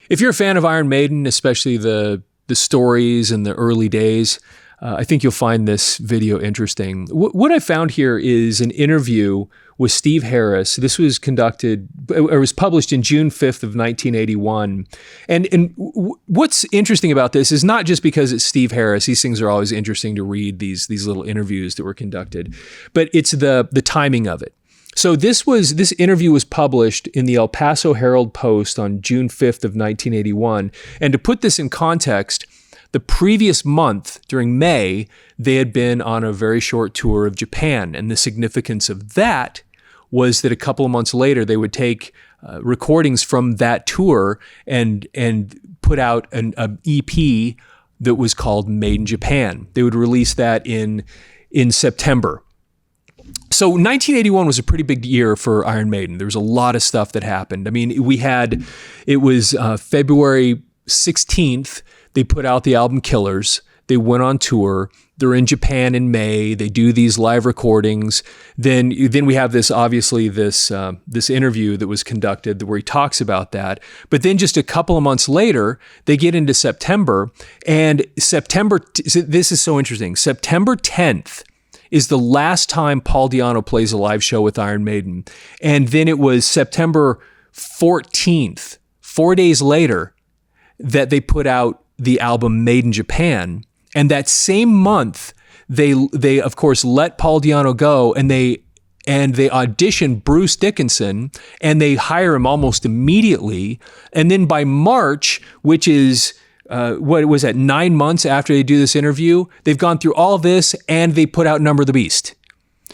If you're a fan of Iron Maiden, especially the stories and the early days, I think you'll find this video interesting. What I found here is an interview with Steve Harris. This was published in June 5th of 1981. And what's interesting about this is not just because it's Steve Harris. These things are always interesting to read, these little interviews that were conducted, but it's the timing of it. So this interview was published in the El Paso Herald Post on June 5th of 1981. And to put this in context, the previous month, during May, they had been on a very short tour of Japan. And the significance of that was that a couple of months later, they would take recordings from that tour and put out an EP that was called Made in Japan. They would release that in September. So 1981 was a pretty big year for Iron Maiden. There was a lot of stuff that happened. I mean, it was February 16th, they put out the album Killers. They went on tour. They're in Japan in May. They do these live recordings. Then we have this interview that was conducted where he talks about that. But then just a couple of months later, they get into September. And this is so interesting. September 10th is the last time Paul Di'Anno plays a live show with Iron Maiden. And then it was September 14th, 4 days later, that they put out the album Made in Japan. And that same month, they of course let Paul Di'Anno go, and they audition Bruce Dickinson, and they hire him almost immediately. And then by March, which is 9 months after they do this interview, they've gone through all of this and they put out Number of the Beast.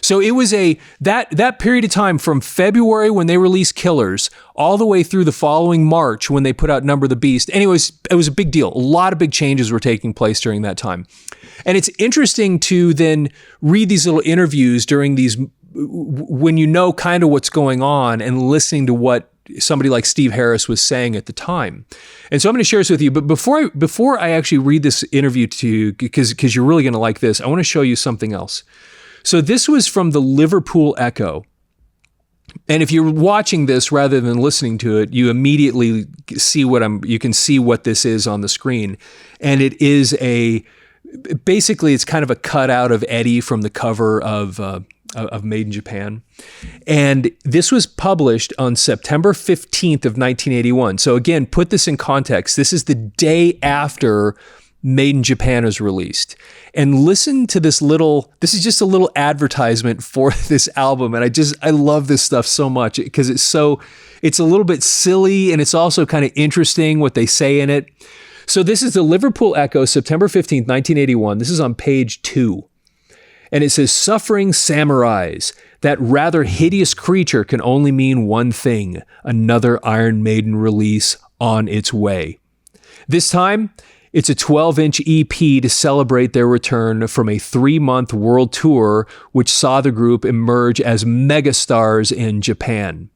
So it was that period of time from February when they released Killers all the way through the following March when they put out Number of the Beast. Anyways, it was a big deal. A lot of big changes were taking place during that time. And it's interesting to then read these little interviews during these, when you know kind of what's going on, and listening to what somebody like Steve Harris was saying at the time. And so I'm going to share this with you. But before I actually read this interview to you, because you're really going to like this, I want to show you something else. So this was from the Liverpool Echo. And if you're watching this rather than listening to it, you immediately see you can see what this is on the screen. And it is basically it's kind of a cutout of Eddie from the cover of Made in Japan. And this was published on September 15th of 1981. So again, put this in context. This is the day after Made in Japan is released. And listen to this is just a little advertisement for this album. And I love this stuff so much because it's a little bit silly, and it's also kind of interesting what they say in it. So this is the Liverpool Echo, September 15th, 1981. This is on page 2. And it says, "Suffering samurais. That rather hideous creature can only mean one thing: another Iron Maiden release on its way. This time, it's a 12-inch EP to celebrate their return from a 3-month world tour, which saw the group emerge as megastars in Japan.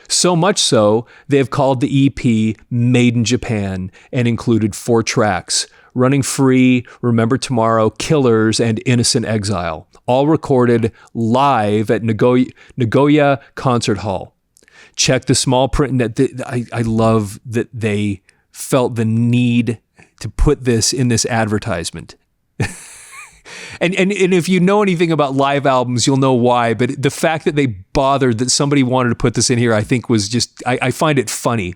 So much so, they have called the EP Made in Japan and included 4 tracks: Running Free, Remember Tomorrow, Killers, and Innocent Exile, all recorded live at Nagoya Concert Hall. Check the small print." I love that they felt the need to put this in this advertisement. And if you know anything about live albums, you'll know why. But the fact that they bothered, that somebody wanted to put this in here, I think was just, I find it funny.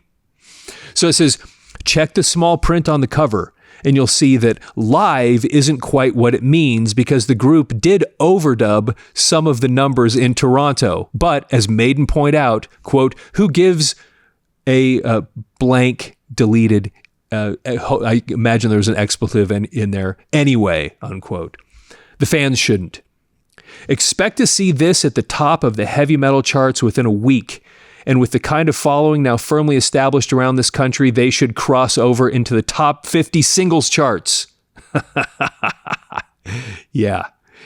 So it says, "Check the small print on the cover, and you'll see that live isn't quite what it means, because the group did overdub some of the numbers in Toronto. But as Maiden point out, quote, who gives a blank deleted, I imagine there's an expletive in there, anyway, unquote. The fans shouldn't. Expect to see this at the top of the heavy metal charts within a week. And with the kind of following now firmly established around this country, they should cross over into the top 50 singles charts." Yeah.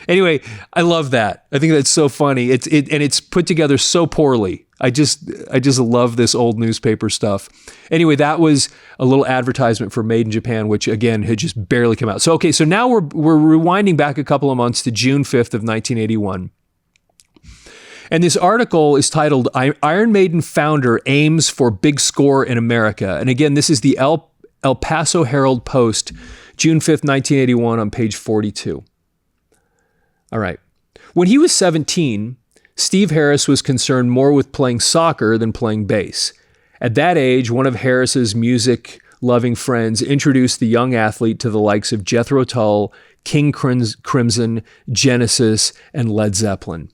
Anyway, I love that. I think that's so funny. It's put together so poorly. I just love this old newspaper stuff. Anyway, that was a little advertisement for Made in Japan, which again had just barely come out. So now we're rewinding back a couple of months to June 5th of 1981. And this article is titled Iron Maiden Founder Aims for Big Score in America. And again, this is the El Paso Herald Post, June 5th, 1981 on page 42. All right. When he was 17, Steve Harris was concerned more with playing soccer than playing bass. At that age, one of Harris's music-loving friends introduced the young athlete to the likes of Jethro Tull, King Crimson, Genesis, and Led Zeppelin.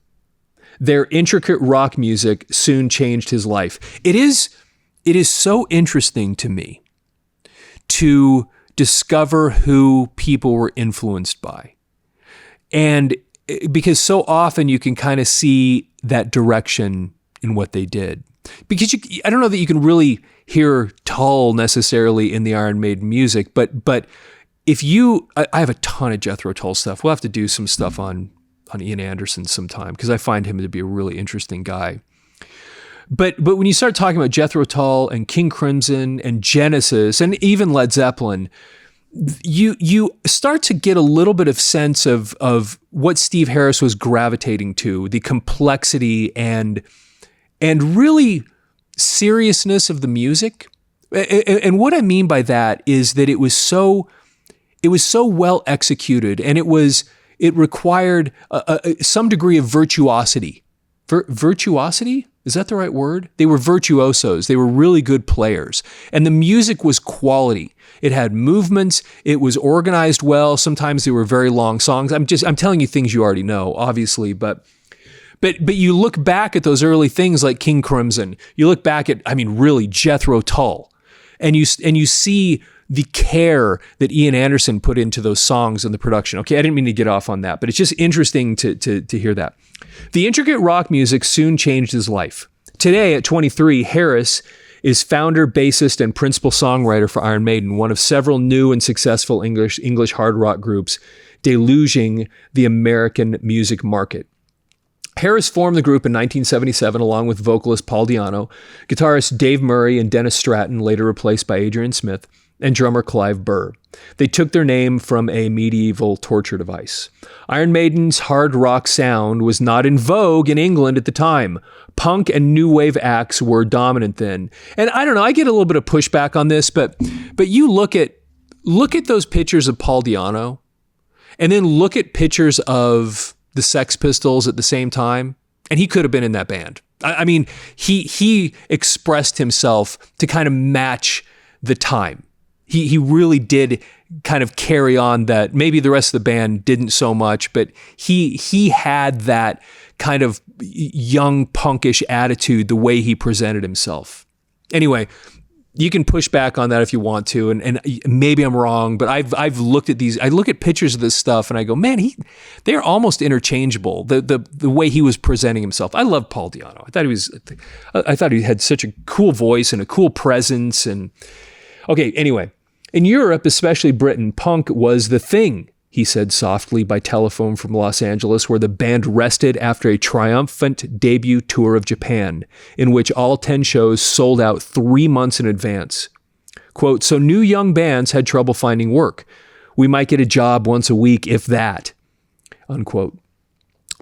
Their intricate rock music soon changed his life. It is so interesting to me to discover who people were influenced by. And because so often you can kind of see that direction in what they did. Because I don't know that you can really hear Tull necessarily in the Iron Maiden music, but if I have a ton of Jethro Tull stuff. We'll have to do some stuff on Ian Anderson sometime, because I find him to be a really interesting guy. But when you start talking about Jethro Tull and King Crimson and Genesis and even Led Zeppelin, you start to get a little bit of sense of what Steve Harris was gravitating to, the complexity and really seriousness of the music. And what I mean by that is that it was so well executed, and it required some degree of virtuosity. Virtuosity? Is that the right word? They were virtuosos. They were really good players. And the music was quality. It had movements. It was organized well. Sometimes they were very long songs. I'm telling you things you already know, obviously, but you look back at those early things like King Crimson. You look back at, really Jethro Tull, and you see the care that Ian Anderson put into those songs and the production. Okay, I didn't mean to get off on that, but it's just interesting to hear that. The intricate rock music soon changed his life. Today, at 23, Harris is founder, bassist, and principal songwriter for Iron Maiden, one of several new and successful English hard rock groups deluging the American music market. Harris formed the group in 1977 along with vocalist Paul Di'Anno, guitarist Dave Murray and Dennis Stratton, later replaced by Adrian Smith, and drummer Clive Burr. They took their name from a medieval torture device. Iron Maiden's hard rock sound was not in vogue in England at the time. Punk and new wave acts were dominant then. And I don't know, I get a little bit of pushback on this, but you look at those pictures of Paul Di'Anno, and then look at pictures of the Sex Pistols at the same time, and he could have been in that band. I mean, he expressed himself to kind of match the time. He really did kind of carry on that. Maybe the rest of the band didn't so much, but he had that kind of young punkish attitude, the way he presented himself. Anyway, you can push back on that if you want to, and maybe I'm wrong, but I've looked at these. I look at pictures of this stuff and I go, man, they're almost interchangeable. The way he was presenting himself. I love Paul Di'Anno. I thought he had such a cool voice and a cool presence. And okay, anyway, in Europe, especially Britain, punk was the thing, he said softly by telephone from Los Angeles, where the band rested after a triumphant debut tour of Japan, in which all 10 shows sold out 3 months in advance. Quote, so new young bands had trouble finding work. We might get a job once a week, if that, unquote.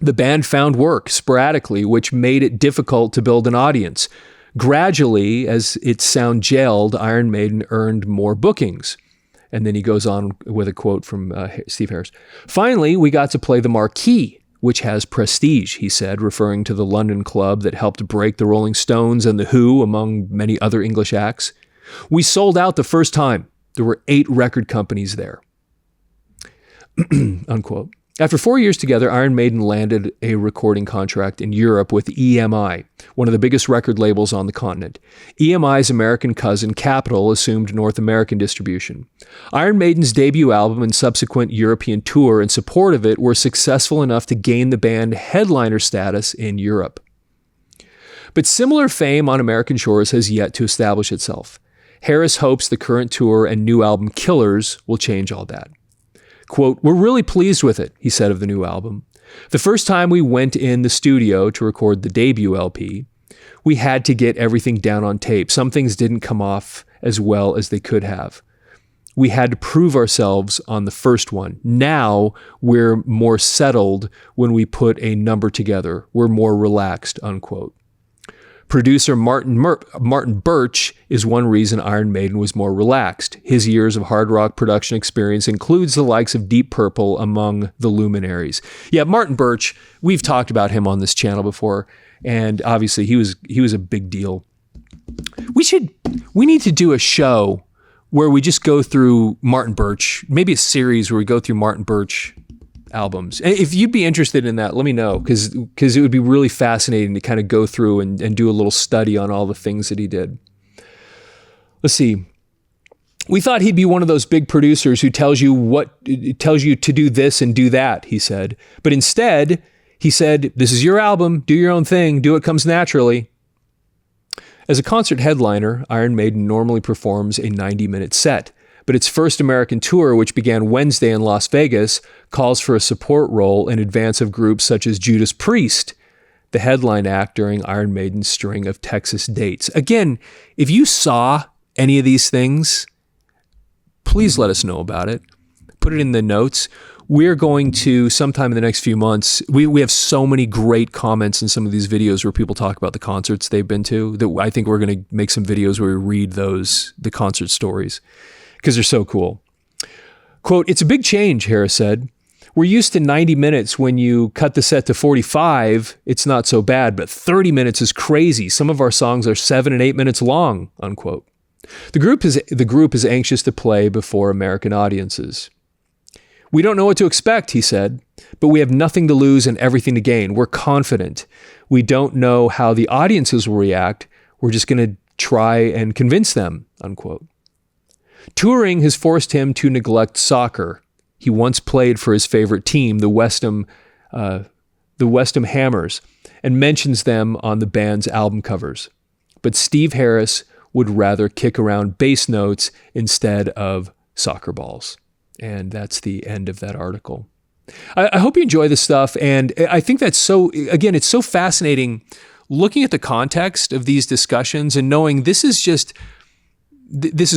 The band found work sporadically, which made it difficult to build an audience. Gradually, as its sound gelled, Iron Maiden earned more bookings. And then he goes on with a quote from Steve Harris. Finally, we got to play the Marquee, which has prestige, he said, referring to the London club that helped break the Rolling Stones and The Who, among many other English acts. We sold out the first time. There were 8 record companies there. Unquote. After 4 years together, Iron Maiden landed a recording contract in Europe with EMI, one of the biggest record labels on the continent. EMI's American cousin, Capitol, assumed North American distribution. Iron Maiden's debut album and subsequent European tour in support of it were successful enough to gain the band headliner status in Europe. But similar fame on American shores has yet to establish itself. Harris hopes the current tour and new album Killers will change all that. Quote, we're really pleased with it, he said of the new album. The first time we went in the studio to record the debut LP, we had to get everything down on tape. Some things didn't come off as well as they could have. We had to prove ourselves on the first one. Now we're more settled when we put a number together. We're more relaxed, unquote. Producer Martin Birch is one reason Iron Maiden was more relaxed. His years of hard rock production experience includes the likes of Deep Purple among the luminaries. Yeah, Martin Birch, we've talked about him on this channel before, and obviously he was a big deal. We need to do a show where we just go through Martin Birch, maybe a series where we go through Martin Birch albums. If you'd be interested in that, let me know, because it would be really fascinating to kind of go through and do a little study on all the things that he did. Let's see. We thought he'd be one of those big producers who tells you to do this and do that, he said. But instead, he said, this is your album, do your own thing, do what comes naturally. As a concert headliner, Iron Maiden normally performs a 90-minute set, but its first American tour, which began Wednesday in Las Vegas, calls for a support role in advance of groups such as Judas Priest, the headline act during Iron Maiden's string of Texas dates. Again, if you saw any of these things, please let us know about it. Put it in the notes. We're going to, sometime in the next few months, we have so many great comments in some of these videos where people talk about the concerts they've been to, that I think we're going to make some videos where we read the concert stories, because they're so cool. Quote, "It's a big change," Harris said. "We're used to 90 minutes. When you cut the set to 45, it's not so bad, but 30 minutes is crazy. Some of our songs are 7 and 8 minutes long," unquote. The group is anxious to play before American audiences. "We don't know what to expect," he said, "but we have nothing to lose and everything to gain. We're confident. We don't know how the audiences will react. We're just going to try and convince them," unquote. Touring has forced him to neglect soccer. He once played for his favorite team, the Westham Hammers, and mentions them on the band's album covers. But Steve Harris would rather kick around bass notes instead of soccer balls. And that's the end of that article. I hope you enjoy this stuff. And I think that's it's so fascinating looking at the context of these discussions and knowing this is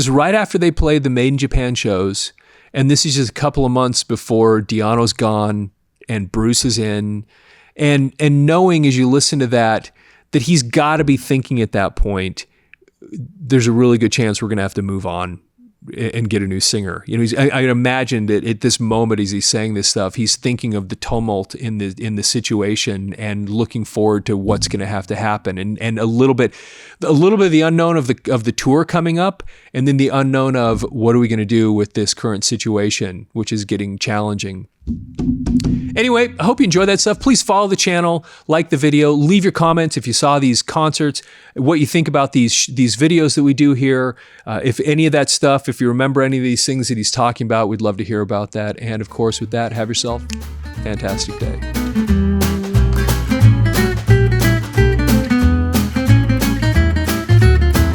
right after they played the Made in Japan shows. And this is just a couple of months before Di'Anno's gone and Bruce is in. And knowing as you listen to that he's got to be thinking at that point, there's a really good chance we're going to have to move on and get a new singer. You know, I imagine that at this moment, as he's saying this stuff, he's thinking of the tumult in the situation and looking forward to what's going to have to happen, and a little bit of the unknown of the tour coming up, and then the unknown of what are we going to do with this current situation, which is getting challenging. Anyway, I hope you enjoyed that stuff. Please follow the channel, like the video, leave your comments if you saw these concerts, what you think about these videos that we do here. If any of that stuff, if you remember any of these things that he's talking about, we'd love to hear about that. And of course, with that, have yourself a fantastic day.